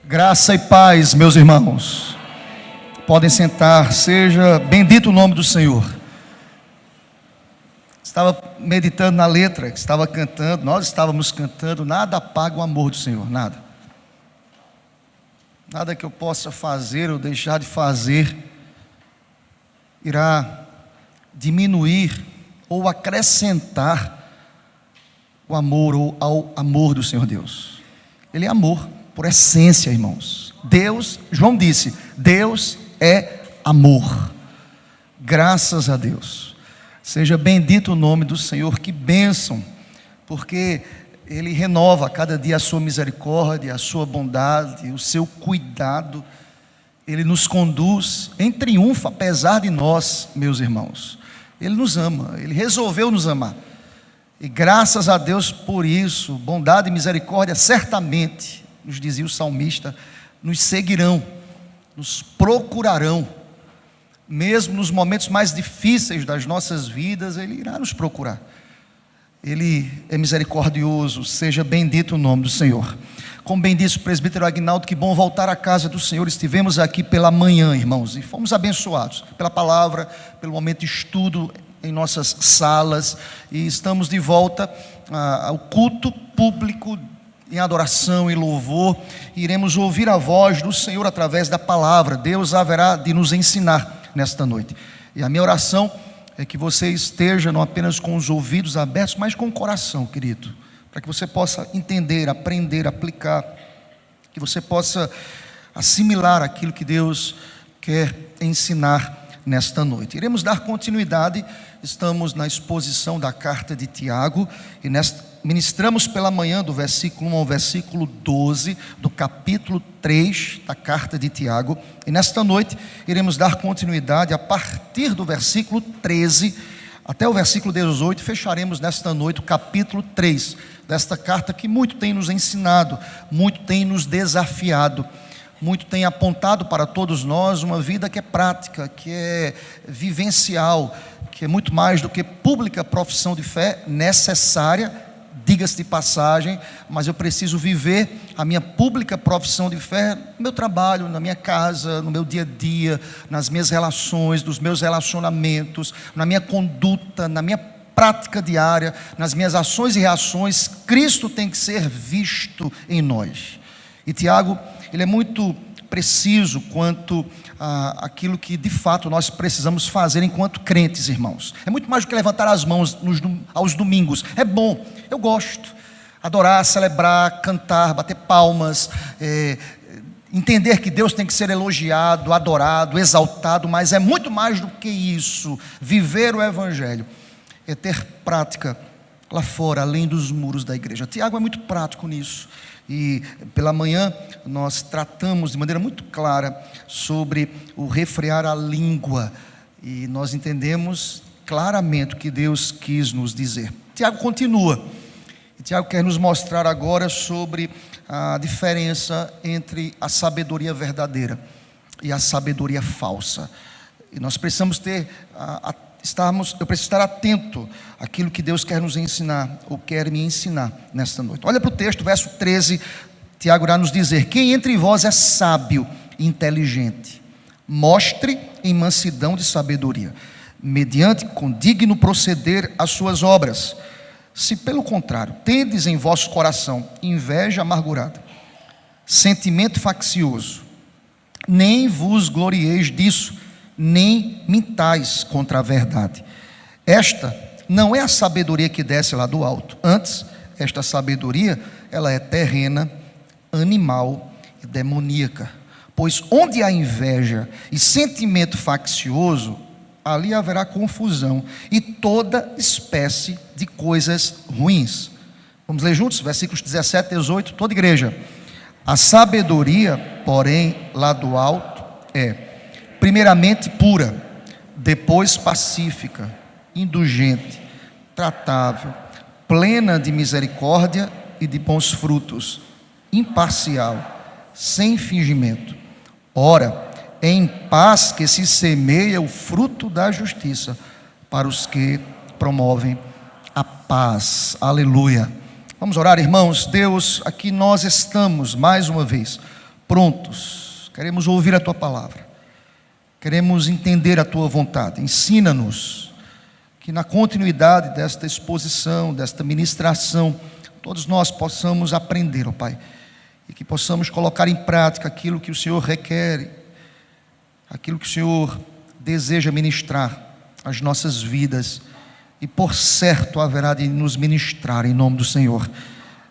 Graça e paz, meus irmãos. Podem sentar, seja bendito o nome do Senhor. Estava meditando na letra que estava cantando, nós estávamos cantando, nada apaga o amor do Senhor, nada. Nada que eu possa fazer ou deixar de fazer irá diminuir ou acrescentar o amor ou ao amor do Senhor Deus. Ele é amor. Por essência, irmãos. Deus, João disse, Deus é amor. Graças a Deus. Seja bendito o nome do Senhor, que bênção, porque Ele renova a cada dia a sua misericórdia, a sua bondade, o seu cuidado. Ele nos conduz em triunfo, apesar de nós, meus irmãos. Ele nos ama, Ele resolveu nos amar. E graças a Deus por isso, bondade e misericórdia certamente, nos dizia o salmista, nos seguirão, nos procurarão, mesmo nos momentos mais difíceis das nossas vidas, Ele irá nos procurar. Ele é misericordioso, seja bendito o nome do Senhor. Como bem disse o presbítero Aguinaldo, que bom voltar à casa do Senhor. Estivemos aqui pela manhã, irmãos, e fomos abençoados pela palavra, pelo momento de estudo em nossas salas, e estamos de volta ao culto público em adoração e louvor. Iremos ouvir a voz do Senhor através da palavra. Deus haverá de nos ensinar nesta noite. E a minha oração é que você esteja não apenas com os ouvidos abertos, mas com o coração, querido, para que você possa entender, aprender, aplicar, que você possa assimilar aquilo que Deus quer ensinar nesta noite. Iremos dar continuidade, estamos na exposição da carta de Tiago, e ministramos pela manhã do versículo 1 ao versículo 12, do capítulo 3 da carta de Tiago, e nesta noite iremos dar continuidade a partir do versículo 13 até o versículo 18, fecharemos nesta noite o capítulo 3 desta carta que muito tem nos ensinado, muito tem nos desafiado, muito tem apontado para todos nós uma vida que é prática, que é vivencial, que é muito mais do que pública profissão de fé necessária, diga-se de passagem, mas eu preciso viver a minha pública profissão de fé no meu trabalho, na minha casa, no meu dia a dia, nas minhas relações, nos meus relacionamentos, na minha conduta, na minha prática diária, nas minhas ações e reações. Cristo tem que ser visto em nós. E Tiago, ele é muito preciso quanto àquilo que de fato nós precisamos fazer enquanto crentes, irmãos. É muito mais do que levantar as mãos aos domingos. É bom, eu gosto. Adorar, celebrar, cantar, bater palmas, entender que Deus tem que ser elogiado, adorado, exaltado, mas é muito mais do que isso. Viver o Evangelho é ter prática lá fora, além dos muros da igreja. Tiago é muito prático nisso. E pela manhã nós tratamos de maneira muito clara sobre o refrear a língua, e nós entendemos claramente o que Deus quis nos dizer. Tiago continua, e Tiago quer nos mostrar agora sobre a diferença entre a sabedoria verdadeira e a sabedoria falsa. E nós precisamos eu preciso estar atento àquilo que Deus quer nos ensinar, ou quer me ensinar nesta noite. Olha para o texto, verso 13, Tiago irá nos dizer: quem entre vós é sábio e inteligente, mostre em mansidão de sabedoria, mediante com digno proceder as suas obras. Se pelo contrário, tendes em vosso coração inveja amargurada, sentimento faccioso, nem vos glorieis disso, nem mintais contra a verdade. Esta não é a sabedoria que desce lá do alto. Antes, esta sabedoria, ela é terrena, animal e demoníaca. Pois onde há inveja e sentimento faccioso, ali haverá confusão e toda espécie de coisas ruins. Vamos ler juntos, versículos 17 e 18, toda igreja. A sabedoria, porém, lá do alto primeiramente pura, depois pacífica, indulgente, tratável, plena de misericórdia e de bons frutos, imparcial, sem fingimento. Ora, é em paz que se semeia o fruto da justiça para os que promovem a paz. Aleluia. Vamos orar, irmãos. Deus, aqui nós estamos mais uma vez prontos, queremos ouvir a Tua palavra, queremos entender a Tua vontade. Ensina-nos que na continuidade desta exposição, desta ministração, todos nós possamos aprender, ó Pai, e que possamos colocar em prática aquilo que o Senhor requer, aquilo que o Senhor deseja ministrar às nossas vidas, e por certo haverá de nos ministrar em nome do Senhor.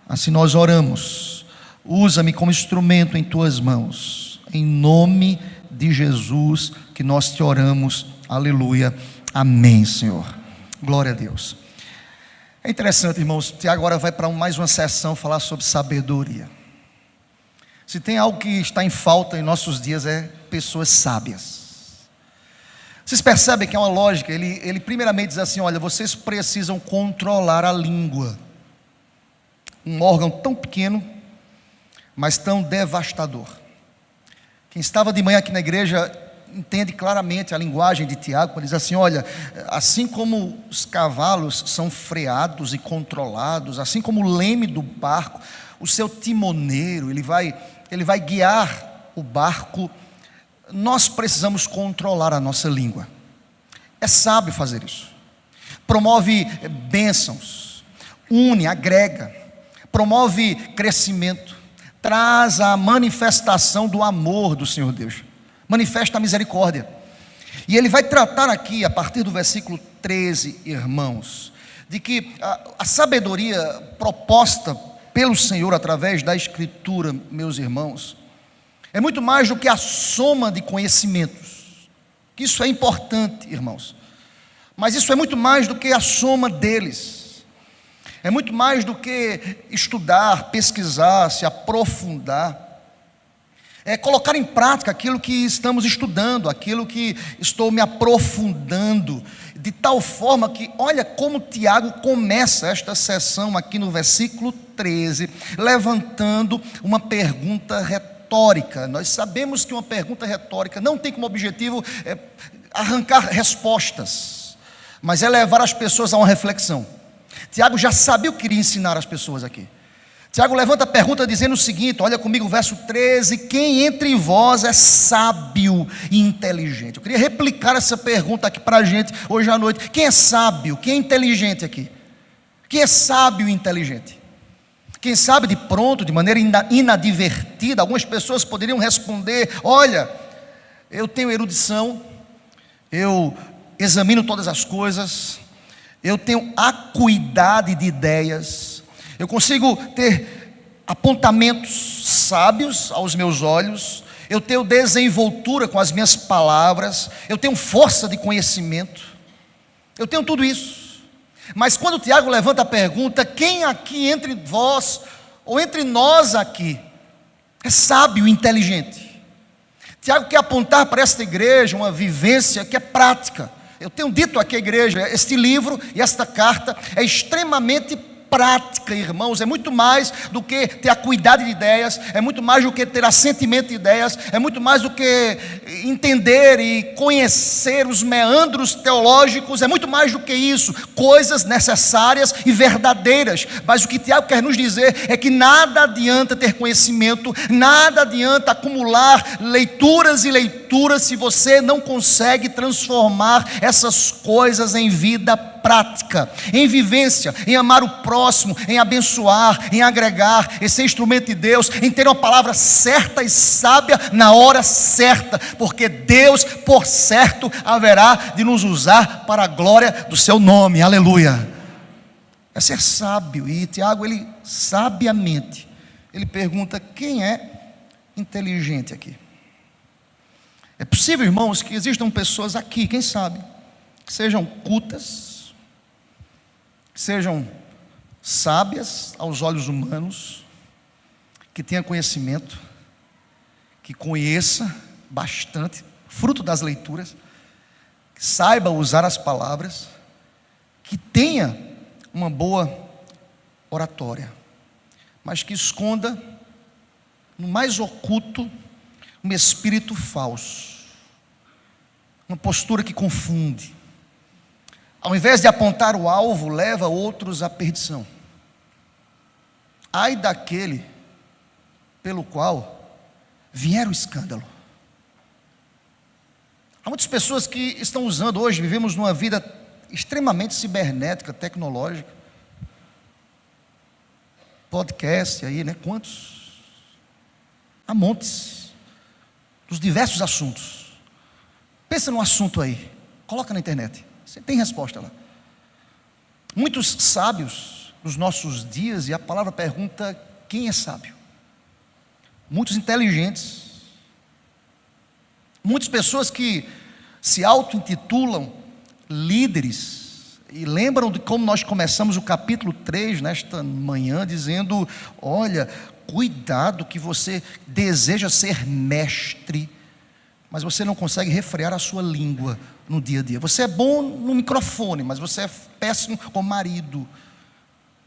Assim nós oramos. Usa-me como instrumento em Tuas mãos, em nome de Jesus que nós te oramos. Aleluia, amém, Senhor. Glória a Deus. É interessante, irmãos, Tiago agora vai para mais uma sessão falar sobre sabedoria. Se tem algo que está em falta em nossos dias, é pessoas sábias. Vocês percebem que é uma lógica. Ele primeiramente diz assim: olha, vocês precisam controlar a língua. Um órgão tão pequeno, mas tão devastador. Quem estava de manhã aqui na igreja entende claramente a linguagem de Tiago, quando diz assim: olha, assim como os cavalos são freados e controlados, assim como o leme do barco, o seu timoneiro, ele vai guiar o barco. Nós precisamos controlar a nossa língua. É sábio fazer isso. Promove bênçãos, une, agrega, promove crescimento, traz a manifestação do amor do Senhor Deus, manifesta a misericórdia. E ele vai tratar aqui, a partir do versículo 13, irmãos, de que a sabedoria proposta pelo Senhor através da Escritura, meus irmãos, é muito mais do que a soma de conhecimentos. Isso é importante, irmãos, mas isso é muito mais do que a soma deles. É muito mais do que estudar, pesquisar, se aprofundar. É colocar em prática aquilo que estamos estudando, aquilo que estou me aprofundando, de tal forma que, olha como Tiago começa esta sessão aqui no versículo 13, levantando uma pergunta retórica. Nós sabemos que uma pergunta retórica não tem como objetivo arrancar respostas, mas é levar as pessoas a uma reflexão. Tiago já sabia o que queria ensinar as pessoas aqui. Tiago levanta a pergunta dizendo o seguinte: olha comigo o verso 13: quem entre vós é sábio e inteligente? Eu queria replicar essa pergunta aqui para a gente hoje à noite. Quem é sábio? Quem é inteligente aqui? Quem é sábio e inteligente? Quem sabe de pronto, de maneira inadvertida, algumas pessoas poderiam responder: olha, eu tenho erudição, eu examino todas as coisas, eu tenho acuidade de ideias, eu consigo ter apontamentos sábios aos meus olhos, eu tenho desenvoltura com as minhas palavras, eu tenho força de conhecimento, eu tenho tudo isso. Mas quando Tiago levanta a pergunta: quem aqui entre vós, ou entre nós aqui, é sábio e inteligente? Tiago quer apontar para esta igreja uma vivência que é prática. Eu tenho dito aqui à igreja, este livro e esta carta é extremamente prática, irmãos. É muito mais do que ter acuidade de ideias, é muito mais do que ter assentimento de ideias, é muito mais do que entender e conhecer os meandros teológicos, é muito mais do que isso, coisas necessárias e verdadeiras. Mas o que Tiago quer nos dizer é que nada adianta ter conhecimento, nada adianta acumular leituras e leituras se você não consegue transformar essas coisas em vida prática, em vivência, em amar o próximo, em abençoar, em agregar, em ser instrumento de Deus, em ter uma palavra certa e sábia na hora certa, porque Deus, por certo, haverá de nos usar para a glória do seu nome. Aleluia. É ser sábio. E Tiago, ele sabiamente, ele pergunta: quem é inteligente aqui? É possível, irmãos, que existam pessoas aqui, quem sabe, que sejam cultas, sejam sábias aos olhos humanos, que tenha conhecimento, que conheça bastante, fruto das leituras, que saiba usar as palavras, que tenha uma boa oratória, mas que esconda no mais oculto um espírito falso, uma postura que confunde. Ao invés de apontar o alvo, leva outros à perdição. Ai daquele pelo qual vier o escândalo. Há muitas pessoas que estão usando hoje, vivemos numa vida extremamente cibernética, tecnológica. Podcast aí, né? Quantos? Há montes. Dos diversos assuntos. Pensa num assunto aí. Coloca na internet. Você tem resposta lá. Muitos sábios dos nossos dias, e a palavra pergunta: quem é sábio? Muitos inteligentes. Muitas pessoas que se auto-intitulam líderes, e lembram de como nós começamos o capítulo 3 nesta manhã, dizendo: olha, cuidado que você deseja ser mestre, mas você não consegue refrear a sua língua no dia a dia. Você é bom no microfone, mas você é péssimo como marido.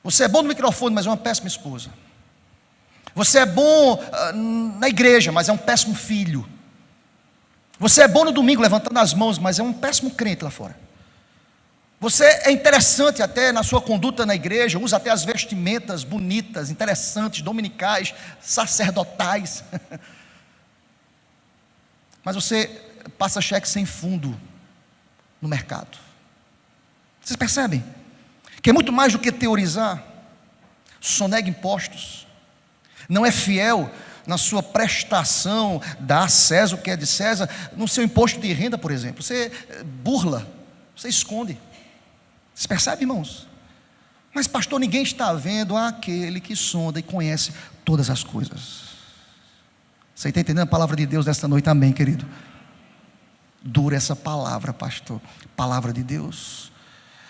Você é bom no microfone, mas é uma péssima esposa. Você é bom na igreja, mas é um péssimo filho. Você é bom no domingo levantando as mãos, mas é um péssimo crente lá fora. Você é interessante até na sua conduta na igreja, usa até as vestimentas bonitas, interessantes, dominicais, sacerdotais. Mas você passa cheque sem fundo no mercado. Vocês percebem? Que é muito mais do que teorizar. Sonega impostos. Não é fiel na sua prestação, dá a César o que é de César, no seu imposto de renda, por exemplo. Você burla, você esconde. Vocês percebem, irmãos? Mas pastor, ninguém está vendo aquele que sonda e conhece todas as coisas. Você está entendendo a palavra de Deus nesta noite? Amém, querido? Dura essa palavra, pastor. Palavra de Deus.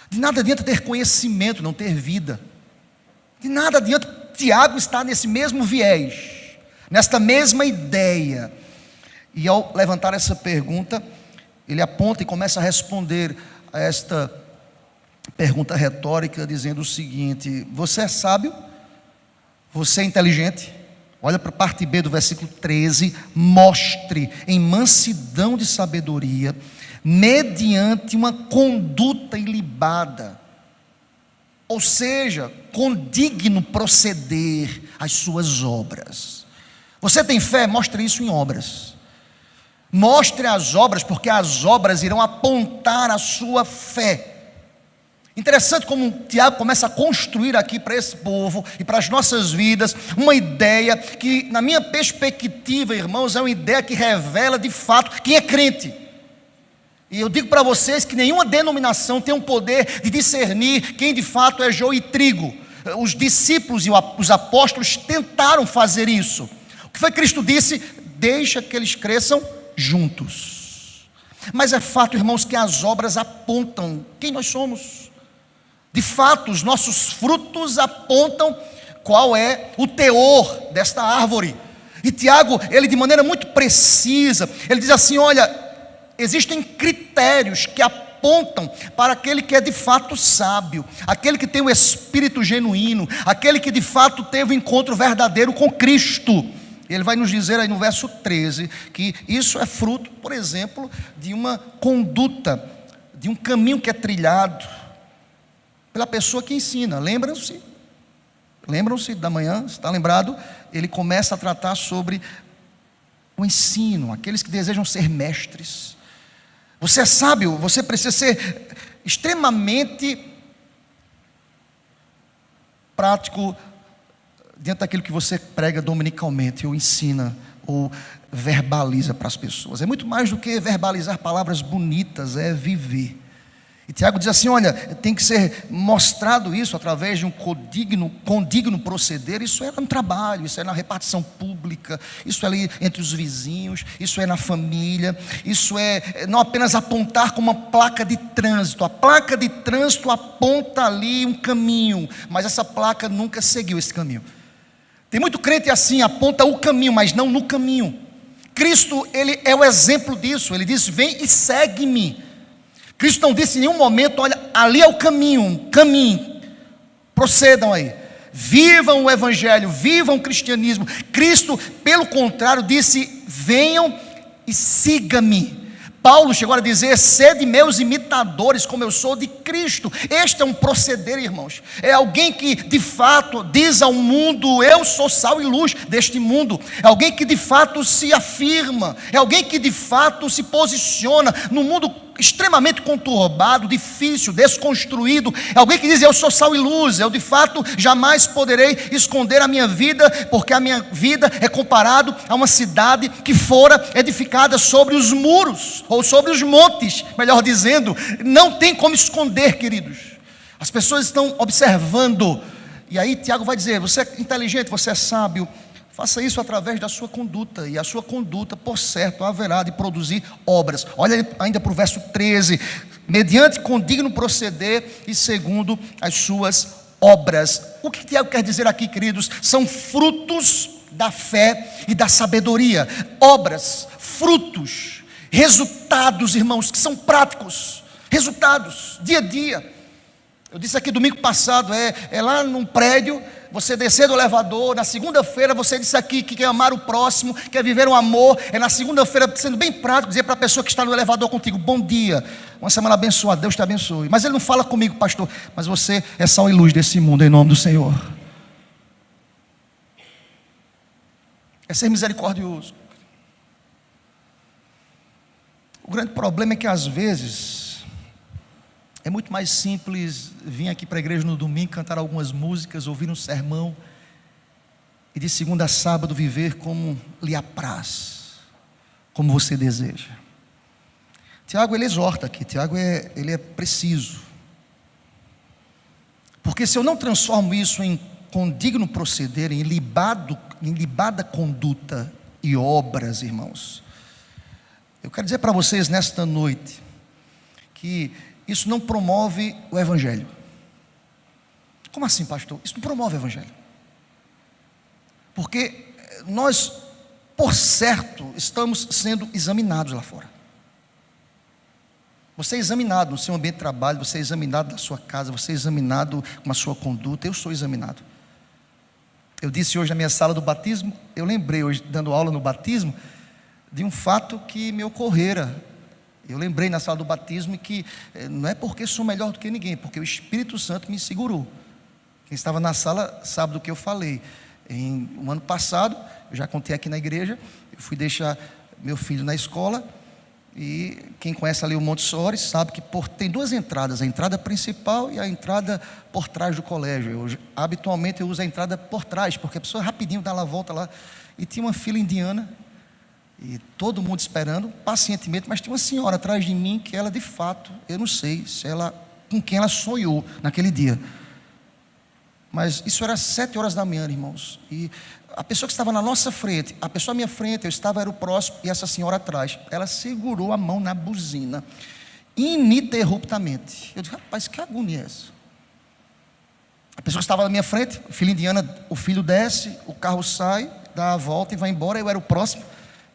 De nada adianta ter conhecimento, não ter vida. De nada adianta. Tiago está nesse mesmo viés, nesta mesma ideia. E ao levantar essa pergunta, ele aponta e começa a responder a esta pergunta retórica, dizendo o seguinte: você é sábio? Você é inteligente? Olha para a parte B do versículo 13. Mostre em mansidão de sabedoria, mediante uma conduta ilibada, ou seja, com digno proceder as suas obras. Você tem fé? Mostre isso em obras. Mostre as obras, porque as obras irão apontar a sua fé. Interessante como Tiago começa a construir aqui para esse povo e para as nossas vidas uma ideia que, na minha perspectiva, irmãos, é uma ideia que revela de fato quem é crente. E eu digo para vocês que nenhuma denominação tem um poder de discernir quem de fato é joio e trigo. Os discípulos e os apóstolos tentaram fazer isso. O que foi que Cristo disse? Deixa que eles cresçam juntos. Mas é fato, irmãos, que as obras apontam quem nós somos. De fato, os nossos frutos apontam qual é o teor desta árvore. E Tiago, ele de maneira muito precisa, ele diz assim: olha, existem critérios que apontam para aquele que é de fato sábio, aquele que tem o espírito genuíno, aquele que de fato teve um encontro verdadeiro com Cristo. Ele vai nos dizer aí no verso 13, que isso é fruto, por exemplo, de uma conduta, de um caminho que é trilhado pela pessoa que ensina. Lembram-se da manhã, está lembrado? Ele começa a tratar sobre o ensino, aqueles que desejam ser mestres. Você é sábio, você precisa ser extremamente prático diante daquilo que você prega dominicalmente, ou ensina, ou verbaliza para as pessoas. É muito mais do que verbalizar palavras bonitas, é viver. E Tiago diz assim: olha, tem que ser mostrado isso através de um condigno proceder. Isso é no trabalho, isso é na repartição pública, isso é ali entre os vizinhos, isso é na família, isso é não apenas apontar como uma placa de trânsito. A placa de trânsito aponta ali um caminho, mas essa placa nunca seguiu esse caminho. Tem muito crente assim, aponta o caminho, mas não no caminho. Cristo, ele é o exemplo disso. Ele diz: vem e segue-me. Cristo não disse em nenhum momento: olha, ali é o caminho, caminhe, procedam aí, vivam o evangelho, vivam o cristianismo. Cristo, pelo contrário, disse: venham e siga-me. Paulo chegou a dizer: sede meus imitadores, como eu sou de Cristo. Este é um proceder, irmãos. É alguém que de fato diz ao mundo: eu sou sal e luz deste mundo. É alguém que de fato se afirma. É alguém que de fato se posiciona no mundo extremamente conturbado, difícil, desconstruído. É alguém que diz: eu sou sal e luz. Eu de fato jamais poderei esconder a minha vida, porque a minha vida é comparado a uma cidade que fora edificada sobre os muros, ou sobre os montes, melhor dizendo. Não tem como esconder, queridos. As pessoas estão observando. E aí Tiago vai dizer: você é inteligente, você é sábio, faça isso através da sua conduta, e a sua conduta, por certo, haverá de produzir obras. Olha ainda para o verso 13: mediante condigno proceder e segundo as suas obras. O que Tiago quer dizer aqui, queridos? São frutos da fé e da sabedoria. Obras, frutos, resultados, irmãos, que são práticos, resultados, dia a dia. Eu disse aqui domingo passado, é lá num prédio, você descer do elevador, na segunda-feira você disse aqui que quer amar o próximo, quer viver um amor. É na segunda-feira, sendo bem prático, dizer para a pessoa que está no elevador contigo: bom dia, uma semana abençoada, Deus te abençoe. Mas ele não fala comigo: pastor, mas você é sal e luz desse mundo, em nome do Senhor. É ser misericordioso. O grande problema é que às vezes é muito mais simples vir aqui para a igreja no domingo, cantar algumas músicas, ouvir um sermão, e de segunda a sábado viver como lhe apraz, como você deseja. Tiago, ele exorta aqui. Tiago ele é preciso. Porque se eu não transformo isso em condigno proceder, em libada conduta e obras, irmãos, eu quero dizer para vocês nesta noite que isso não promove o Evangelho. Como assim, pastor? Isso não promove o Evangelho. Porque nós, por certo, estamos sendo examinados lá fora. Você é examinado no seu ambiente de trabalho, você é examinado na sua casa, você é examinado com a sua conduta. Eu sou examinado. Eu disse hoje na minha sala do batismo, eu lembrei hoje, dando aula no batismo, de um fato que me ocorrera. Eu lembrei na sala do batismo que não é porque sou melhor do que ninguém, é porque o Espírito Santo me segurou. Quem estava na sala sabe do que eu falei. Um ano passado, eu já contei aqui na igreja, eu fui deixar meu filho na escola, e quem conhece ali o Montessori sabe que tem duas entradas: a entrada principal e a entrada por trás do colégio. Habitualmente eu uso a entrada por trás, porque a pessoa rapidinho dá lá a volta lá, e tinha uma fila indiana, e todo mundo esperando pacientemente, mas tinha uma senhora atrás de mim que ela de fato, eu não sei se ela, com quem ela sonhou naquele dia, mas isso era 7 horas da manhã, irmãos, e a pessoa que estava na nossa frente, a pessoa à minha frente, eu estava, era o próximo, e essa senhora atrás, ela segurou a mão na buzina, ininterruptamente. Eu disse: rapaz, que agonia é essa? A pessoa que estava na minha frente, filha indiana, o filho desce, o carro sai, dá a volta e vai embora. Eu era o próximo.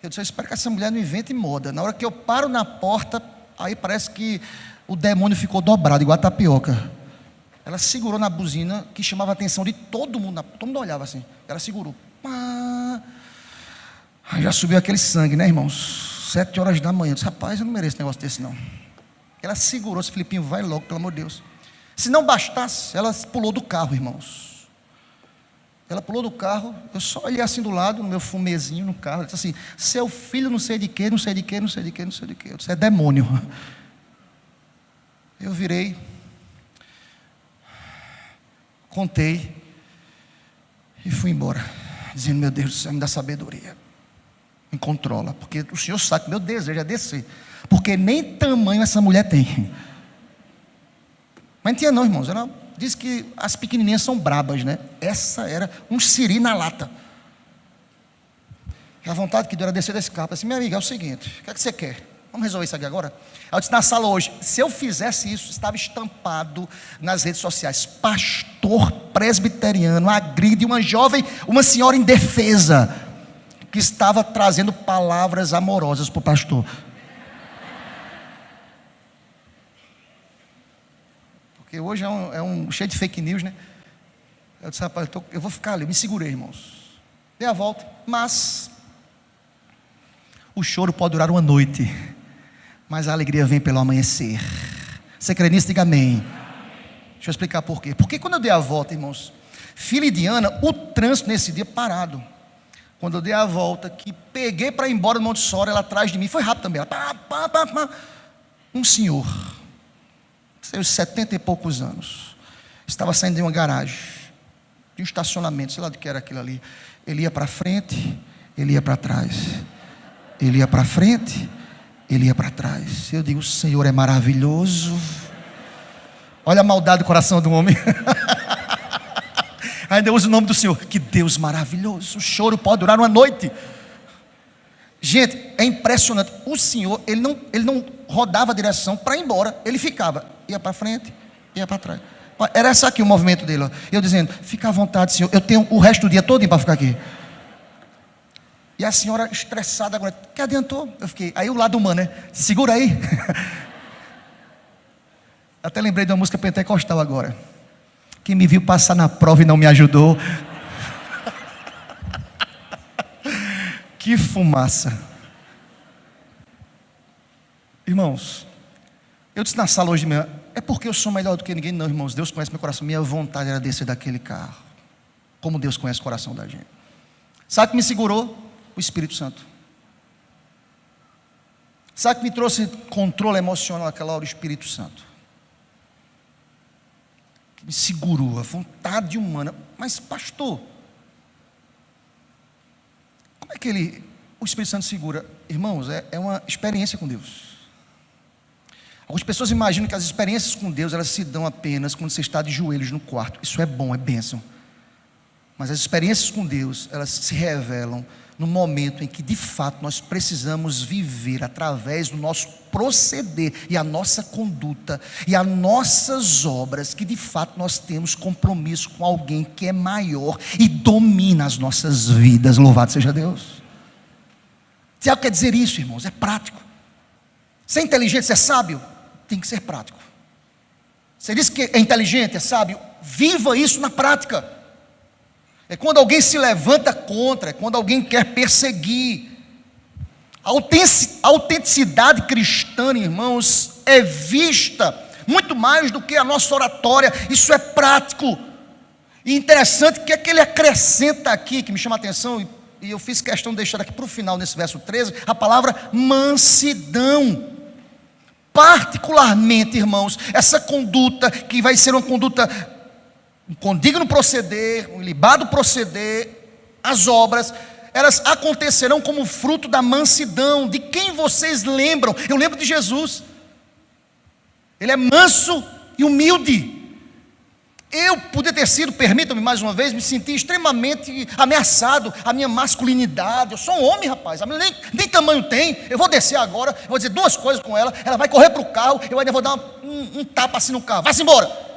Eu disse: eu espero que essa mulher não invente moda. Na hora que eu paro na porta, aí parece que o demônio ficou dobrado, igual a tapioca. Ela segurou na buzina, que chamava a atenção de todo mundo. Todo mundo olhava assim. Ela segurou. Aí já subiu aquele sangue, né, irmãos? 7 horas da manhã. Eu disse: rapaz, eu não mereço negócio desse não. Ela segurou. Esse Filipinho, vai logo, pelo amor de Deus. Se não bastasse, ela pulou do carro, irmãos. Ela pulou do carro. Eu só olhei assim do lado, no meu fumezinho no carro. Ela disse assim: seu filho não sei de quê, não sei de quê, não sei de quê, não sei de quê. Eu disse: é demônio. Eu virei, contei e fui embora, dizendo: meu Deus do céu, me dá sabedoria, me controla, porque o Senhor sabe que meu desejo é descer, porque nem tamanho essa mulher tem. Mas não tinha não, irmãos. Ela diz que as pequenininhas são brabas, né? Essa era um siri na lata. E a vontade que deu era descer desse carro. Eu disse: minha amiga, é o seguinte, o que é que você quer? Vamos resolver isso aqui agora? Eu disse na sala hoje: se eu fizesse isso, estava estampado nas redes sociais: pastor presbiteriano agride uma senhora indefesa, que estava trazendo palavras amorosas para o pastor. Porque hoje é um cheio de fake news, né? Eu disse: rapaz, eu vou ficar ali. Eu me segurei, irmãos. Dei a volta. Mas o choro pode durar uma noite, mas a alegria vem pelo amanhecer. Você crê nisso? Diga amém. Deixa eu explicar por quê. Porque quando eu dei a volta, irmãos, filha de Ana, o trânsito nesse dia parado. Quando eu dei a volta, que peguei para ir embora do Monte Sora, ela atrás de mim, foi rápido também. Ela, pá. Um senhor, seus 70 e poucos anos, estava saindo de uma garagem, de um estacionamento, sei lá do que era aquilo ali. Ele ia para frente, ele ia para trás. Ele ia para frente, ele ia para trás. Eu digo, o Senhor é maravilhoso. Olha a maldade do coração do homem. Ainda usa o nome do Senhor. Que Deus maravilhoso. O choro pode durar uma noite. Gente, é impressionante. O Senhor, ele não rodava a direção para ir embora. Ele ficava, ia para frente, ia para trás. Era esse aqui o movimento dele. Ó. Eu dizendo, fica à vontade, Senhor. Eu tenho o resto do dia todo para ficar aqui. E a senhora estressada agora. Que adiantou? Eu fiquei. Aí o lado humano, né? Segura aí. Até lembrei de uma música pentecostal agora. Quem me viu passar na prova e não me ajudou. Que fumaça. Irmãos, eu disse na sala hoje de manhã, é porque eu sou melhor do que ninguém? Não, irmãos, Deus conhece meu coração. Minha vontade era descer daquele carro. Como Deus conhece o coração da gente. Sabe o que me segurou? O Espírito Santo. Sabe o que me trouxe controle emocional naquela hora? O Espírito Santo. Me segurou, a vontade humana. Mas pastor, como é que o Espírito Santo segura? Irmãos, é uma experiência com Deus. Algumas pessoas imaginam que as experiências com Deus, elas se dão apenas quando você está de joelhos no quarto. Isso é bom, é bênção. Mas as experiências com Deus, elas se revelam no momento em que de fato nós precisamos viver através do nosso proceder e a nossa conduta e as nossas obras, que de fato nós temos compromisso com alguém que é maior e domina as nossas vidas. Louvado seja Deus. Tiago quer dizer isso, irmãos, é prático. Ser inteligente, ser sábio, tem que ser prático. Você diz que é inteligente, é sábio, viva isso na prática. É quando alguém se levanta contra, é quando alguém quer perseguir. A autenticidade cristã, irmãos, é vista muito mais do que a nossa oratória. Isso é prático. E interessante que é que ele acrescenta aqui, que me chama a atenção, e eu fiz questão de deixar aqui para o final, nesse verso 13, a palavra mansidão. Particularmente, irmãos, essa conduta que vai ser uma conduta um condigno proceder, um ilibado proceder, as obras, elas acontecerão como fruto da mansidão. De quem vocês lembram? Eu lembro de Jesus. Ele é manso e humilde. Eu podia ter sido, permitam-me mais uma vez, me senti extremamente ameaçado, a minha masculinidade. Eu sou um homem, rapaz, a minha nem tamanho tem. Eu vou descer agora, eu vou dizer duas coisas com ela. Ela vai correr para o carro, eu ainda vou dar um tapa assim no carro. Vai-se embora.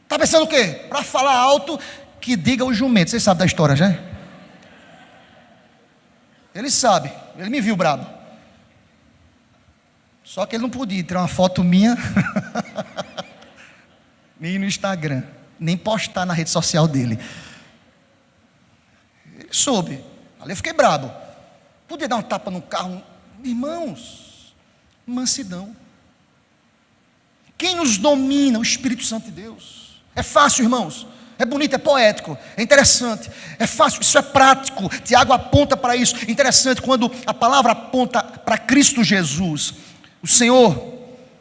Está pensando o quê? Para falar alto, que diga o jumento. Vocês sabem da história, já? Ele sabe, ele me viu brabo. Só que ele não podia tirar uma foto minha nem no Instagram, nem postar na rede social dele. Ele soube. Ali eu fiquei brabo. Podia dar um tapa no carro. Irmãos, mansidão. Quem nos domina? O Espírito Santo de Deus. É fácil, irmãos, é bonito, é poético, é interessante, é fácil, isso é prático. Tiago aponta para isso. Interessante quando a palavra aponta para Cristo Jesus, o Senhor,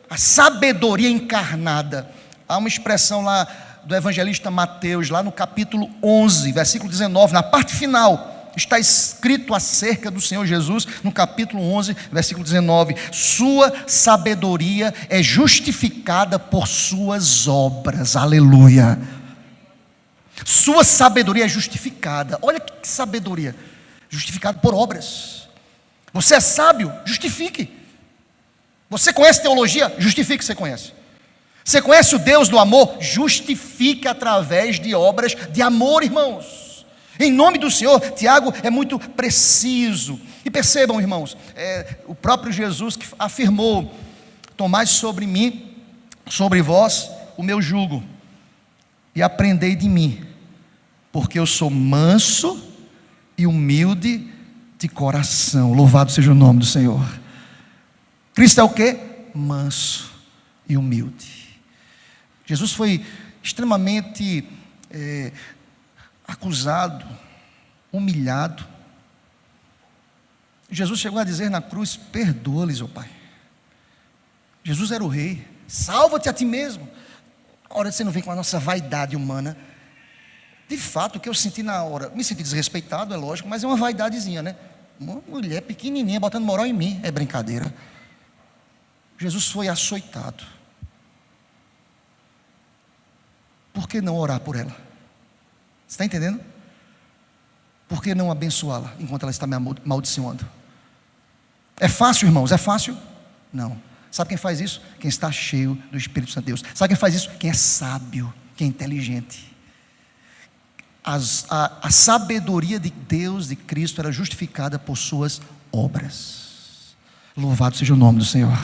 a sabedoria encarnada. Há uma expressão lá do evangelista Mateus, lá no capítulo 11, versículo 19, na parte final, está escrito acerca do Senhor Jesus, no capítulo 11, versículo 19: sua sabedoria é justificada por suas obras. Aleluia. Sua sabedoria é justificada. Olha que sabedoria, justificada por obras. Você é sábio? Justifique. Você conhece teologia? Justifique que você conhece. Você conhece o Deus do amor? Justifique através de obras de amor, irmãos. Em nome do Senhor. Tiago é muito preciso. E percebam, irmãos, o próprio Jesus que afirmou: tomai sobre mim, sobre vós, o meu jugo, e aprendei de mim, porque eu sou manso e humilde de coração. Louvado seja o nome do Senhor. Cristo é o quê? Manso e humilde. Jesus foi extremamente acusado, humilhado. Jesus chegou a dizer na cruz: perdoa-lhes, ó Pai. Jesus era o rei. Salva-te a ti mesmo. A hora você não vem com a nossa vaidade humana. De fato, o que eu senti na hora, me senti desrespeitado, é lógico, mas é uma vaidadezinha, né? Uma mulher pequenininha botando moral em mim, é brincadeira. Jesus foi açoitado. Por que não orar por ela? Você está entendendo? Por que não abençoá-la enquanto ela está me amaldiçoando? É fácil, irmãos? É fácil? Não. Sabe quem faz isso? Quem está cheio do Espírito Santo de Deus. Sabe quem faz isso? Quem é sábio, quem é inteligente. A sabedoria de Deus, de Cristo, era justificada por suas obras. Louvado seja o nome do Senhor.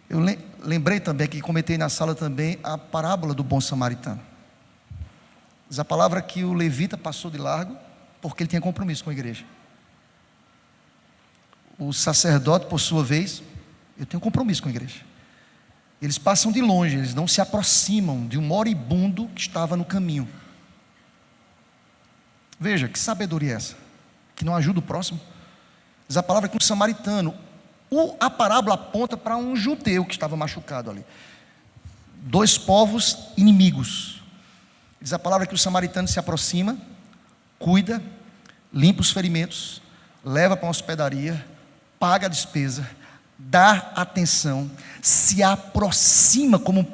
Eu lembrei também que comentei na sala também a parábola do bom samaritano. Diz a palavra que o levita passou de largo porque ele tinha compromisso com a igreja. O sacerdote, por sua vez, eu tenho compromisso com a igreja. Eles passam de longe, eles não se aproximam de um moribundo que estava no caminho. Veja, que sabedoria é essa? Que não ajuda o próximo. Diz a palavra que um samaritano, a parábola aponta para um judeu que estava machucado ali. Dois povos inimigos. Diz a palavra que o samaritano se aproxima, cuida, limpa os ferimentos, leva para uma hospedaria, paga a despesa, dá atenção, se aproxima como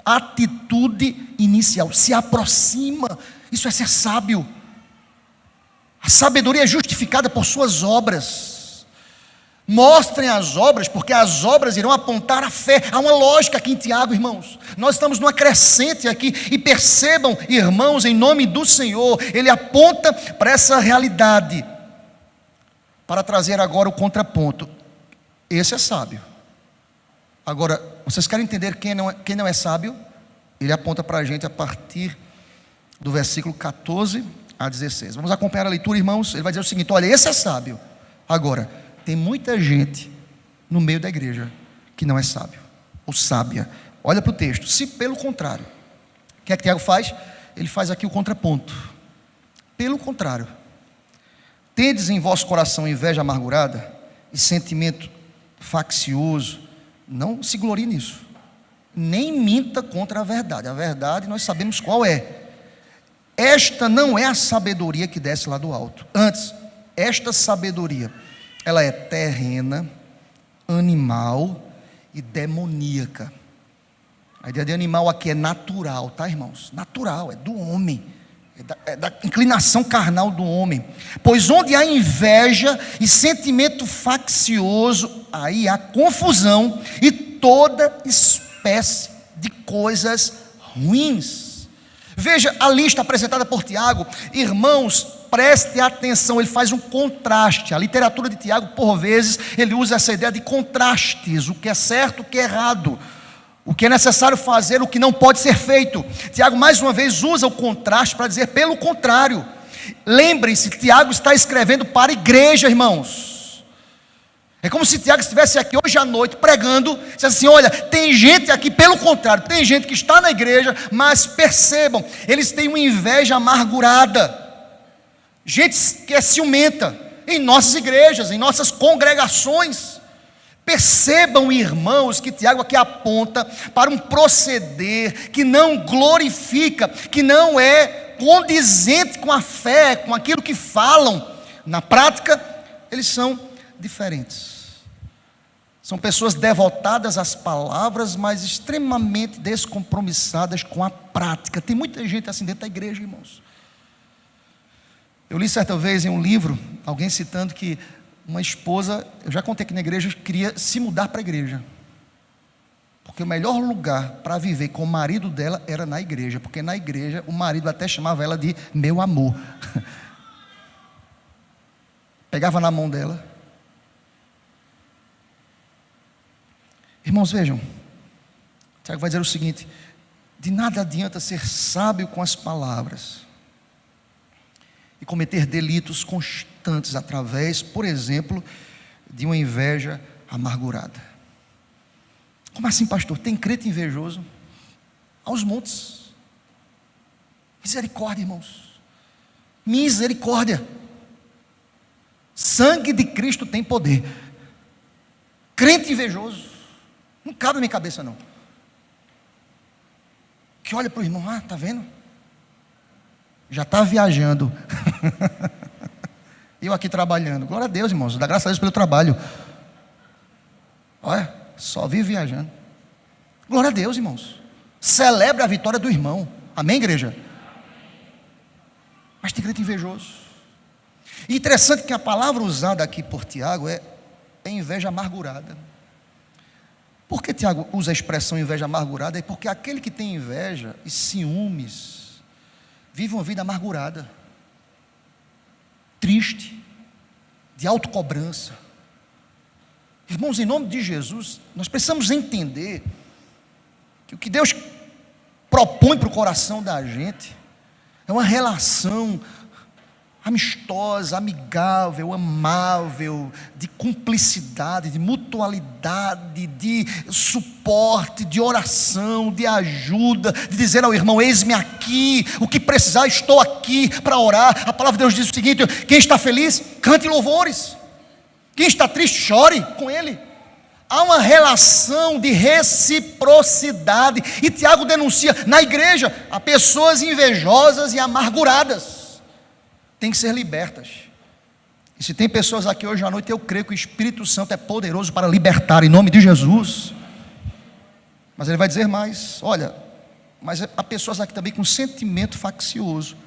atitude inicial, se aproxima. Isso é ser sábio. A sabedoria é justificada por suas obras. Mostrem as obras, porque as obras irão apontar a fé. Há uma lógica aqui em Tiago, irmãos. Nós estamos numa crescente aqui. E percebam, irmãos, em nome do Senhor, ele aponta para essa realidade, para trazer agora o contraponto. Esse é sábio. Agora, vocês querem entender quem não é sábio? Ele aponta para a gente a partir do versículo 14 a 16. Vamos acompanhar a leitura, irmãos. Ele vai dizer o seguinte: olha, esse é sábio. Agora, tem muita gente no meio da igreja que não é sábio ou sábia. Olha para o texto. Se pelo contrário, o que é que Tiago faz? Ele faz aqui o contraponto. Pelo contrário, tendes em vosso coração inveja amargurada e sentimento faccioso, não se glorie nisso, nem minta contra a verdade. A verdade nós sabemos qual é. Esta não é a sabedoria que desce lá do alto. Antes, esta sabedoria, ela é terrena, animal e demoníaca. A ideia de animal aqui é natural, tá, irmãos? Natural, é do homem, é da inclinação carnal do homem. Pois onde há inveja e sentimento faccioso, aí há confusão e toda espécie de coisas ruins. Veja a lista apresentada por Tiago. Irmãos, preste atenção, ele faz um contraste. A literatura de Tiago, por vezes, ele usa essa ideia de contrastes, o que é certo, o que é errado, o que é necessário fazer, o que não pode ser feito. Tiago, mais uma vez, usa o contraste para dizer pelo contrário. Lembrem-se, Tiago está escrevendo para a igreja, irmãos. É como se Tiago estivesse aqui hoje à noite pregando, disse assim: olha, tem gente aqui, pelo contrário, tem gente que está na igreja, mas percebam, eles têm uma inveja amargurada, gente que é ciumenta, em nossas igrejas, em nossas congregações. Percebam, irmãos, que Tiago aqui aponta para um proceder que não glorifica, que não é condizente com a fé, com aquilo que falam. Na prática, eles são diferentes. São pessoas devotadas às palavras, mas extremamente descompromissadas com a prática. Tem muita gente assim dentro da igreja, irmãos. Eu li certa vez em um livro, alguém citando que uma esposa, eu já contei aqui na igreja, queria se mudar para a igreja, porque o melhor lugar para viver com o marido dela era na igreja, porque na igreja o marido até chamava ela de meu amor. Pegava na mão dela. Irmãos, vejam, Tiago vai dizer o seguinte: de nada adianta ser sábio com as palavras e cometer delitos constantes através, por exemplo, de uma inveja amargurada. Como assim, pastor? Tem crente invejoso? Aos montes. Misericórdia, irmãos. Misericórdia. Sangue de Cristo tem poder. Crente invejoso, não cabe na minha cabeça não. Que olha para o irmão, está vendo? Já está viajando. Eu aqui trabalhando. Glória a Deus, irmãos. Dá graças a Deus pelo trabalho. Olha, só vive viajando. Glória a Deus, irmãos. Celebre a vitória do irmão. Amém, igreja? Mas tem crente invejoso. E interessante que a palavra usada aqui por Tiago é inveja amargurada. Por que Tiago usa a expressão inveja amargurada? É porque aquele que tem inveja e ciúmes vive uma vida amargurada, triste, de autocobrança. Irmãos, em nome de Jesus, nós precisamos entender que o que Deus propõe para o coração da gente é uma relação amistosa, amigável, amável, de cumplicidade, de mutualidade, de suporte, de oração, de ajuda, de dizer ao irmão, eis-me aqui, o que precisar, estou aqui para orar. A palavra de Deus diz o seguinte: quem está feliz, cante louvores, quem está triste, chore com ele. Há uma relação de reciprocidade, e Tiago denuncia, na igreja, há pessoas invejosas e amarguradas, tem que ser libertas. E se tem pessoas aqui hoje à noite, eu creio que o Espírito Santo é poderoso para libertar, em nome de Jesus. Mas ele vai dizer mais, olha, mas há pessoas aqui também com sentimento faccioso.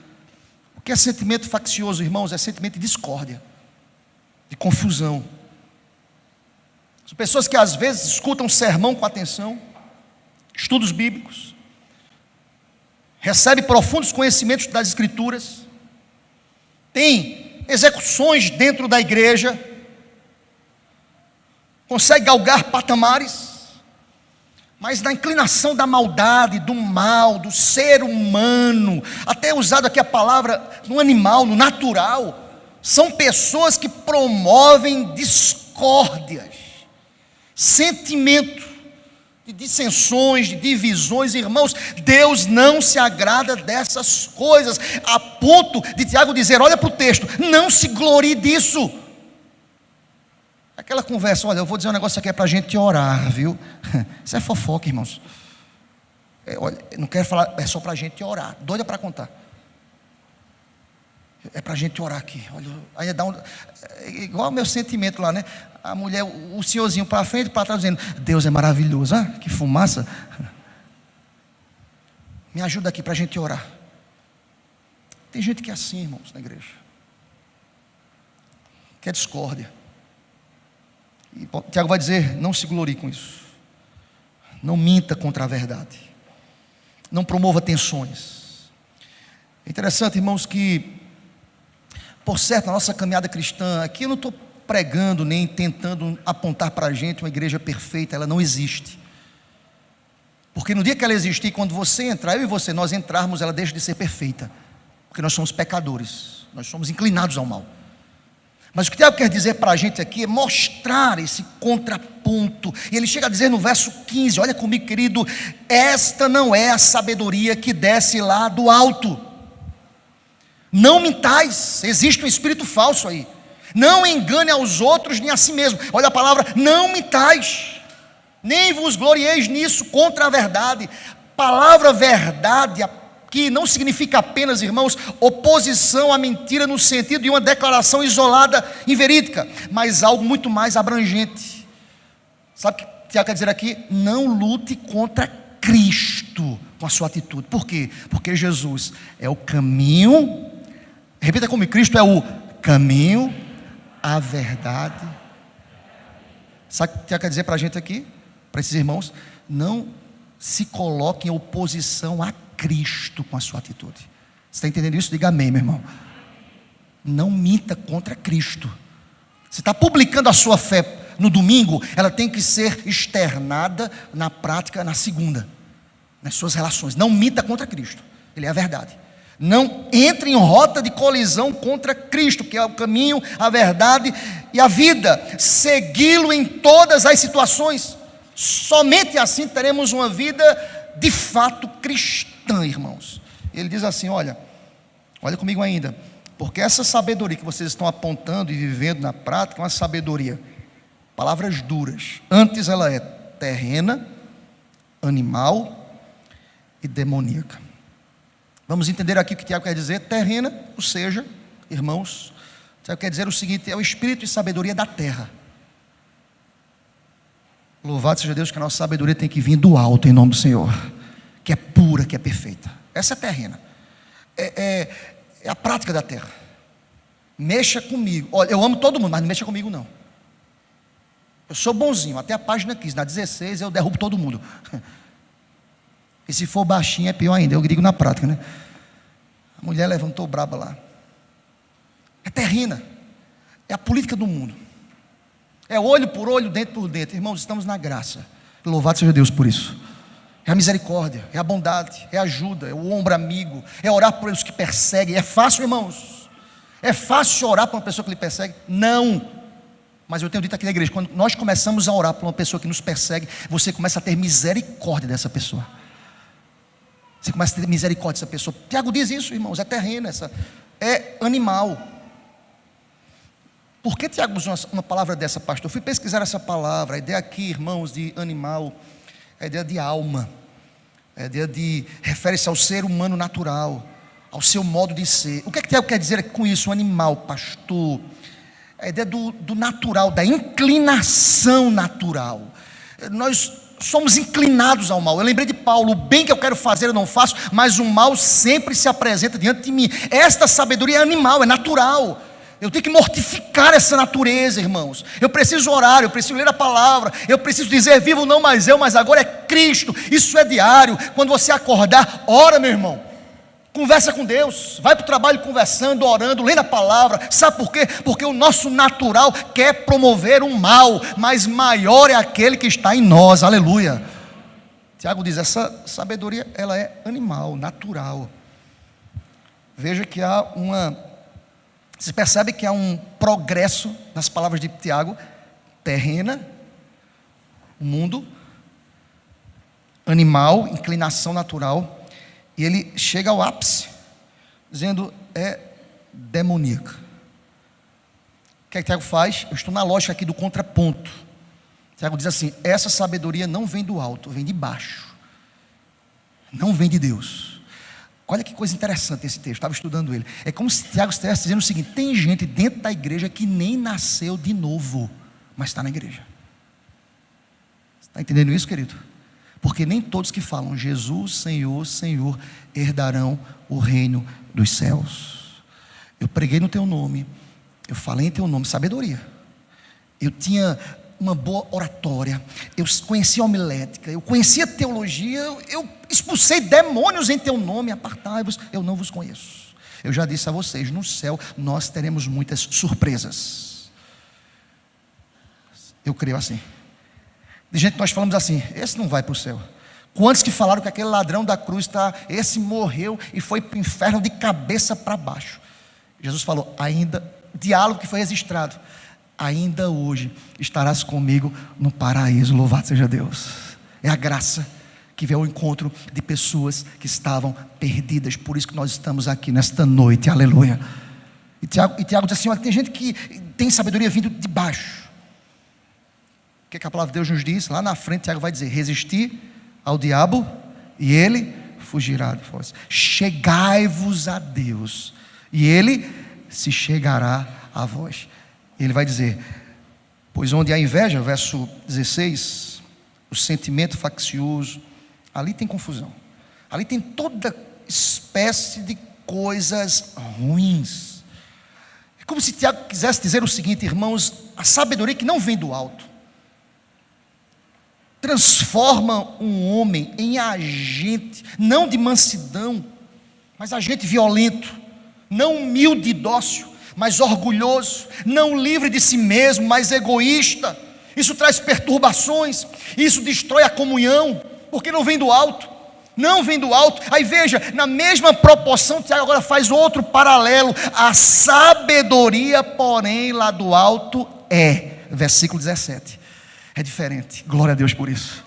O que é sentimento faccioso, irmãos? É sentimento de discórdia, de confusão. São pessoas que às vezes escutam um sermão com atenção, estudos bíblicos, recebem profundos conhecimentos das Escrituras, tem execuções dentro da igreja, consegue galgar patamares, mas na inclinação da maldade, do mal, do ser humano, até usado aqui a palavra no animal, no natural, são pessoas que promovem discórdias, sentimento de dissensões, de divisões. Irmãos, Deus não se agrada dessas coisas, a ponto de Tiago dizer, olha para o texto, não se glorie disso. Aquela conversa, olha, eu vou dizer um negócio aqui, é para a gente orar, viu? Isso é fofoca, irmãos. Olha, não quero falar, é só para a gente orar, doida para contar. É para a gente orar aqui. Olha, aí dá igual o meu sentimento lá, né? A mulher, o senhorzinho para frente e para trás, dizendo, Deus é maravilhoso. Ah, que fumaça. Me ajuda aqui para a gente orar. Tem gente que é assim, irmãos, na igreja, que é discórdia. E Tiago vai dizer, não se glorie com isso. Não minta contra a verdade. Não promova tensões. É interessante, irmãos, que por certo, na nossa caminhada cristã, aqui eu não estou pregando nem tentando apontar para a gente uma igreja perfeita, ela não existe. Porque no dia que ela existir, quando você entrar, eu e você, nós entrarmos, ela deixa de ser perfeita. Porque nós somos pecadores, nós somos inclinados ao mal. Mas o que Tiago quer dizer para a gente aqui é mostrar esse contraponto. E ele chega a dizer no verso 15, olha comigo, querido, esta não é a sabedoria que desce lá do alto. Não mintais, existe um espírito falso aí. Não engane aos outros nem a si mesmo. Olha a palavra, não mintais, nem vos glorieis nisso contra a verdade. Palavra verdade aqui não significa apenas, irmãos, oposição à mentira no sentido de uma declaração isolada, inverídica, mas algo muito mais abrangente. Sabe o que Tiago quer dizer aqui? Não lute contra Cristo com a sua atitude. Por quê? Porque Jesus é o caminho. Repita comigo, Cristo é o caminho, a verdade. Sabe o que Tiago quer dizer para a gente aqui? Para esses irmãos, não se coloque em oposição a Cristo com a sua atitude. Você está entendendo isso? Diga amém, meu irmão. Não minta contra Cristo. Você está publicando a sua fé no domingo, ela tem que ser externada na prática na segunda, nas suas relações. Não minta contra Cristo, Ele é a verdade. Não entre em rota de colisão contra Cristo, que é o caminho, a verdade e a vida. Segui-lo em todas as situações. Somente assim teremos uma vida de fato cristã, irmãos. Ele diz assim, olha comigo ainda, porque essa sabedoria que vocês estão apontando e vivendo na prática é uma sabedoria, palavras duras. Antes ela é terrena, animal e demoníaca. Vamos entender aqui o que Tiago quer dizer. Terrena, ou seja, irmãos, Tiago quer dizer o seguinte: é o espírito e sabedoria da terra. Louvado seja Deus, que a nossa sabedoria tem que vir do alto, em nome do Senhor, que é pura, que é perfeita. Essa é terrena, é a prática da terra. Mexa comigo. Olha, eu amo todo mundo, mas não mexa comigo não. Eu sou bonzinho, até a página 15, na 16 eu derrubo todo mundo. E se for baixinho é pior ainda, eu digo na prática, né? A mulher levantou braba lá. É terrena, é a política do mundo, é olho por olho, dente por dente. Irmãos, estamos na graça, louvado seja Deus por isso. É a misericórdia, é a bondade, é a ajuda, é o ombro amigo, é orar por eles que perseguem. É fácil, irmãos? É fácil orar por uma pessoa que lhe persegue? Não. Mas eu tenho dito aqui na igreja, quando nós começamos a orar por uma pessoa que nos persegue, você começa a ter misericórdia dessa pessoa. Você começa a ter misericórdia dessa pessoa. Tiago diz isso, irmãos, é terreno, é animal. Por que Tiago usa uma palavra dessa, pastor? Eu fui pesquisar essa palavra. A ideia aqui, irmãos, de animal, é a ideia de alma, é a ideia de, refere-se ao ser humano natural, ao seu modo de ser. O que é que Tiago quer dizer com isso? Um animal, pastor, é a ideia do natural, da inclinação natural. Nós somos inclinados ao mal. Eu lembrei de Paulo: o bem que eu quero fazer eu não faço, mas o mal sempre se apresenta diante de mim. Esta sabedoria é animal, é natural. Eu tenho que mortificar essa natureza, irmãos. Eu preciso orar, eu preciso ler a palavra, eu preciso dizer: vivo não mais eu, mas agora é Cristo. Isso é diário. Quando você acordar, ora, meu irmão, conversa com Deus, vai para o trabalho conversando, orando, lendo a palavra. Sabe por quê? Porque o nosso natural quer promover um mal, mas maior é aquele que está em nós. Aleluia. Tiago diz: essa sabedoria, ela é animal, natural. Veja que você percebe que há um progresso nas palavras de Tiago: terrena, mundo, animal, inclinação natural. E ele chega ao ápice, dizendo: é demoníaca. O que é que Tiago faz? Eu estou na lógica aqui do contraponto. Tiago diz assim: essa sabedoria não vem do alto, vem de baixo, não vem de Deus. Olha que coisa interessante esse texto, estava estudando ele. É como se Tiago estivesse dizendo o seguinte: tem gente dentro da igreja que nem nasceu de novo, mas está na igreja. Está entendendo isso, querido? Porque nem todos que falam Jesus, Senhor, Senhor, herdarão o reino dos céus. Eu preguei no teu nome, eu falei em teu nome, sabedoria. Eu tinha uma boa oratória, eu conhecia a homilética, eu conhecia teologia, eu expulsei demônios em teu nome. Apartai-vos, eu não vos conheço. Eu já disse a vocês: no céu nós teremos muitas surpresas. Eu creio assim. De gente que nós falamos assim: esse não vai para o céu. Quantos que falaram que aquele ladrão da cruz esse morreu e foi para o inferno de cabeça para baixo. Jesus falou: ainda, diálogo que foi registrado: ainda hoje estarás comigo no paraíso. Louvado seja Deus. É a graça que veio ao encontro de pessoas que estavam perdidas. Por isso que nós estamos aqui nesta noite. Aleluia. E Tiago diz assim: olha, tem gente que tem sabedoria vindo de baixo. O que a palavra de Deus nos diz? Lá na frente Tiago vai dizer: resistir ao diabo e ele fugirá de vós. Chegai-vos a Deus e ele se chegará a vós. Ele vai dizer: pois onde há inveja, verso 16, o sentimento faccioso, ali tem confusão, ali tem toda espécie de coisas ruins. É como se Tiago quisesse dizer o seguinte: irmãos, a sabedoria que não vem do alto transforma um homem em agente, não de mansidão, mas agente violento, não humilde e dócil, mas orgulhoso, não livre de si mesmo, mas egoísta. Isso traz perturbações, isso destrói a comunhão, porque não vem do alto. não vem do alto. Aí veja, na mesma proporção, Tiago agora faz outro paralelo. A sabedoria, porém, lá do alto versículo 17, é diferente. Glória a Deus por isso.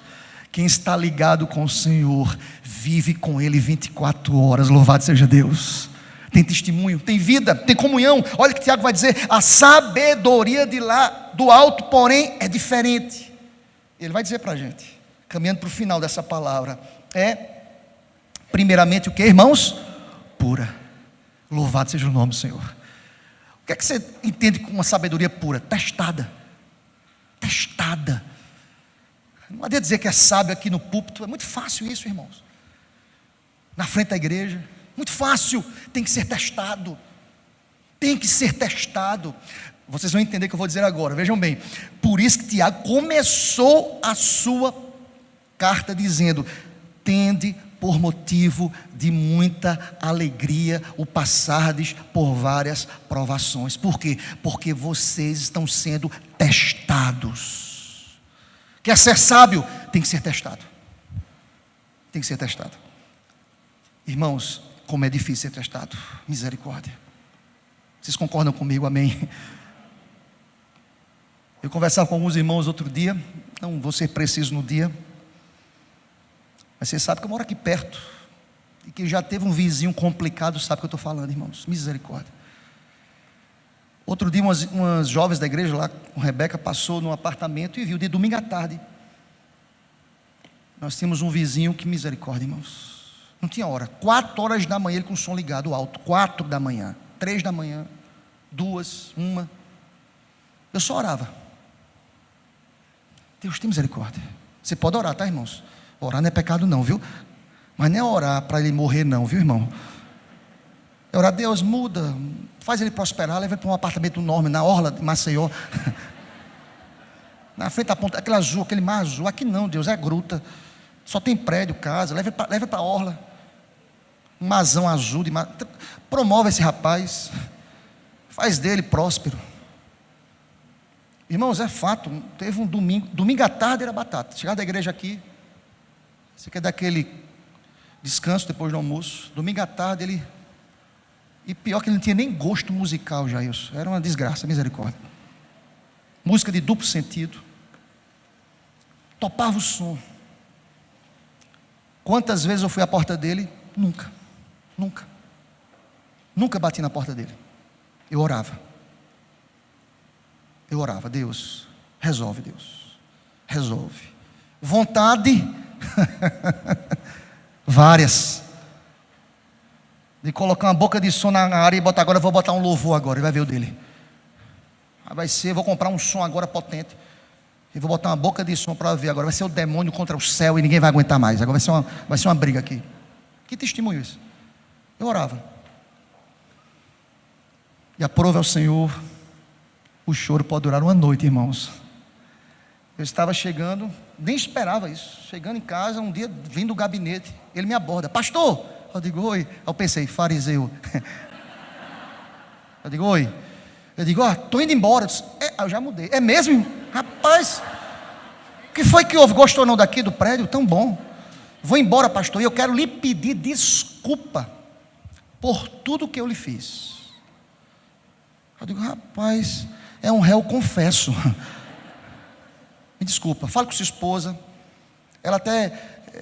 Quem está ligado com o Senhor, vive com Ele 24 horas, louvado seja Deus. Tem testemunho, tem vida, tem comunhão. Olha o que Tiago vai dizer: a sabedoria de lá do alto, porém, é diferente. Ele vai dizer para a gente, caminhando para o final dessa palavra, primeiramente o que, irmãos? Pura. Louvado seja o nome do Senhor. O que é que você entende com uma sabedoria pura? Testada. Testada. Não adianta dizer que é sábio aqui no púlpito. É muito fácil isso, irmãos. Na frente da igreja, muito fácil. Tem que ser testado. Tem que ser testado. Vocês vão entender o que eu vou dizer agora. Vejam bem. Por isso que Tiago começou a sua carta dizendo: tende por motivo de muita alegria o passardes por várias provações. Por quê? Porque vocês estão sendo testados. Quer ser sábio? Tem que ser testado. Tem que ser testado. Irmãos, como é difícil ser testado. Misericórdia. Vocês concordam comigo? Amém. Eu conversava com alguns irmãos outro dia. Não vou ser preciso no dia, mas vocês sabem que eu moro aqui perto, e que já teve um vizinho complicado, sabe o que eu estou falando, irmãos. Misericórdia. Outro dia umas jovens da igreja lá com Rebeca passou num apartamento e viu de domingo à tarde. Nós tínhamos um vizinho que, misericórdia, irmãos, não tinha hora. 4 horas da manhã ele com o som ligado alto. 4 da manhã, 3 da manhã, 2, 1. Eu só orava. Deus tem misericórdia. Você pode orar, tá, irmãos? Orar não é pecado não, viu? Mas não é orar para ele morrer não, viu, irmão? É orar: Deus, muda, faz ele prosperar, leva ele para um apartamento enorme na orla de Maceió, na frente da ponta, aquele azul, aquele mar azul. Aqui não, Deus, é gruta, só tem prédio, casa. Leva para a orla, um mazão azul promove esse rapaz, faz dele próspero. Irmãos, é fato. Teve um domingo à tarde era batata. Chegar da igreja aqui, você quer dar aquele descanso depois do almoço, domingo à tarde ele... E pior que ele não tinha nem gosto musical, Jailson. Era uma desgraça, misericórdia. Música de duplo sentido. Topava o som. Quantas vezes eu fui à porta dele? Nunca. Nunca bati na porta dele. Eu orava. Deus, resolve, Deus. Resolve. Vontade, várias. De colocar uma boca de som na área e botar agora, eu vou botar um louvor agora, ele vai ver o dele. Vai ser, vou comprar um som agora potente, e vou botar uma boca de som para ver agora, vai ser o demônio contra o céu e ninguém vai aguentar mais, agora vai ser uma briga aqui. Que testemunho isso? Eu orava. E aprove ao Senhor, o choro pode durar uma noite, irmãos. Eu estava chegando, nem esperava isso, chegando em casa, um dia, vindo do gabinete, ele me aborda: pastor. Eu digo: oi. Aí eu pensei: fariseu. Eu digo: oi. Eu digo: estou indo embora. Eu já mudei. É mesmo? Rapaz, o que foi que houve? Gostou não daqui do prédio? Tão bom. Vou embora, pastor, e eu quero lhe pedir desculpa por tudo que eu lhe fiz. Eu digo: rapaz, é um réu confesso. Me desculpa, fala com sua esposa. Ela até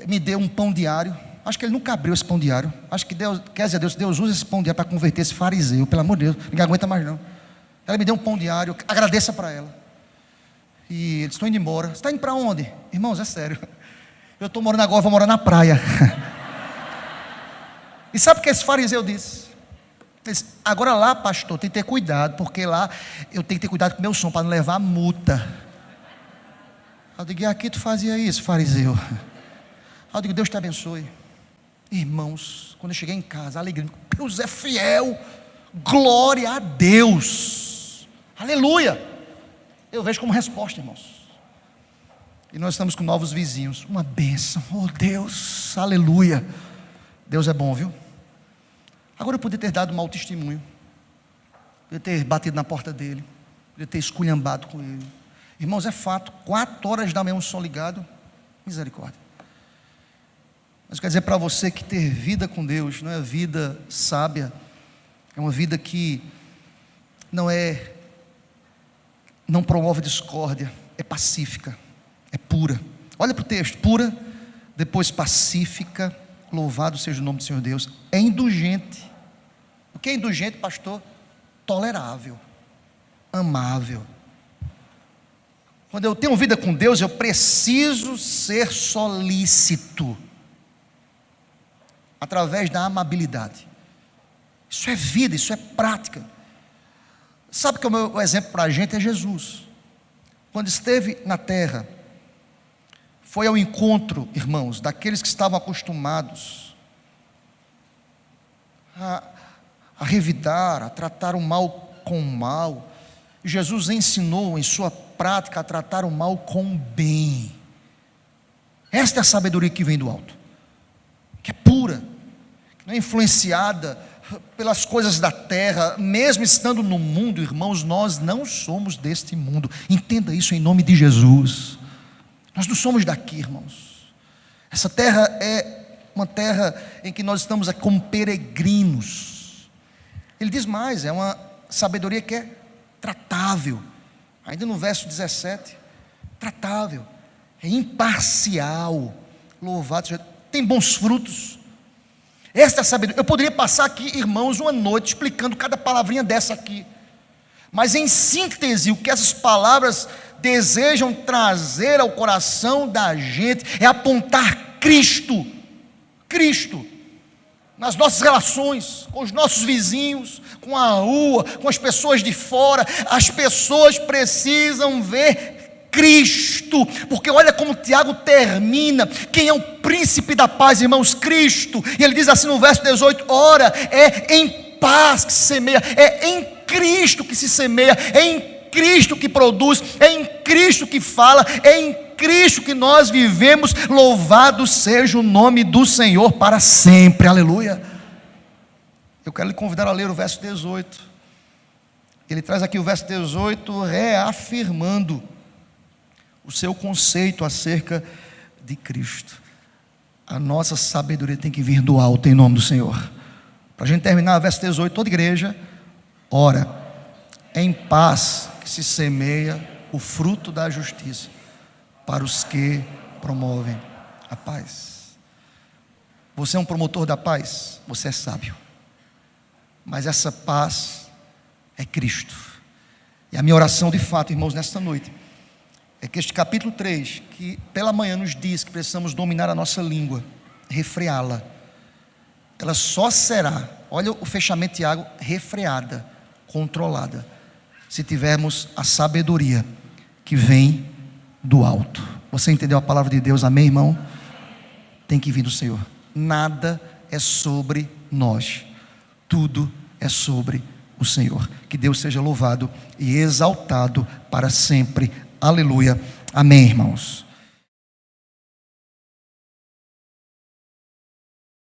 me deu um pão diário. Acho que ele nunca abriu esse pão diário. Acho que Deus, quer dizer, Deus usa esse pão diário para converter esse fariseu. Pelo amor de Deus, ninguém aguenta mais não. Ela me deu um pão diário, agradeça para ela. E eles estão indo embora. Você está indo para onde? Irmãos, é sério. Eu estou morando agora, vou morar na praia. E sabe o que esse fariseu disse? Ele disse: agora lá, pastor, tem que ter cuidado, porque lá eu tenho que ter cuidado com o meu som, para não levar multa. Eu digo: e aqui tu fazia isso, fariseu? Eu digo: Deus te abençoe. Irmãos, quando eu cheguei em casa, a alegria, Deus é fiel, glória a Deus, aleluia. Eu vejo como resposta, irmãos. E nós estamos com novos vizinhos, uma bênção, oh Deus, aleluia. Deus é bom, viu? Agora eu podia ter dado mau testemunho, podia ter batido na porta dele, podia ter esculhambado com ele. Irmãos, é fato, 4 horas da manhã um som ligado, misericórdia. Mas eu quero dizer para você que ter vida com Deus não é vida sábia, é uma vida que não promove discórdia, é pacífica, é pura. Olha para o texto: pura, depois pacífica, louvado seja o nome do Senhor Deus. É indulgente. O que é indulgente, pastor? Tolerável, amável. Quando eu tenho vida com Deus, eu preciso ser solícito, através da amabilidade. Isso é vida, isso é prática. Sabe que o meu exemplo para a gente é Jesus. Quando esteve na terra, foi ao encontro, irmãos, daqueles que estavam acostumados a revidar, a tratar o mal com o mal. Jesus ensinou em sua prática a tratar o mal com o bem. Esta é a sabedoria que vem do alto, que é pura, que não é influenciada pelas coisas da terra. Mesmo estando no mundo, irmãos, nós não somos deste mundo. Entenda isso em nome de Jesus. Nós não somos daqui, irmãos. Essa terra é uma terra em que nós estamos aqui como peregrinos. Ele diz mais, é uma sabedoria que é tratável. Ainda no verso 17, tratável, é imparcial, louvado seja, tem bons frutos. Esta é a sabedoria. Eu poderia passar aqui, irmãos, uma noite explicando cada palavrinha dessa aqui, mas em síntese, o que essas palavras desejam trazer ao coração da gente é apontar Cristo, nas nossas relações, com os nossos vizinhos, com a rua, com as pessoas de fora. As pessoas precisam ver Cristo, porque olha como Tiago termina: quem é o príncipe da paz, irmãos? Cristo. E ele diz assim no verso 18: ora, é em paz que se semeia, é em Cristo que se semeia, é em Cristo que produz, é em Cristo que fala, é em Cristo que nós vivemos. Louvado seja o nome do Senhor para sempre, aleluia. Eu quero lhe convidar a ler o verso 18. Ele traz aqui o verso 18 reafirmando o seu conceito acerca de Cristo. A nossa sabedoria tem que vir do alto, em nome do Senhor. Para a gente terminar, o verso 18, toda igreja, ora, em paz que se semeia o fruto da justiça para os que promovem a paz. Você é um promotor da paz? Você é sábio. Mas essa paz é Cristo. E a minha oração de fato, irmãos, nesta noite, é que este capítulo 3, que pela manhã nos diz que precisamos dominar a nossa língua, refreá-la, ela só será, olha o fechamento de Tiago, refreada, controlada, se tivermos a sabedoria que vem do alto. Você entendeu a palavra de Deus? Amém, irmão? Tem que vir do Senhor. Nada é sobre nós, tudo é sobre o Senhor. Que Deus seja louvado e exaltado para sempre. Aleluia. Amém, irmãos.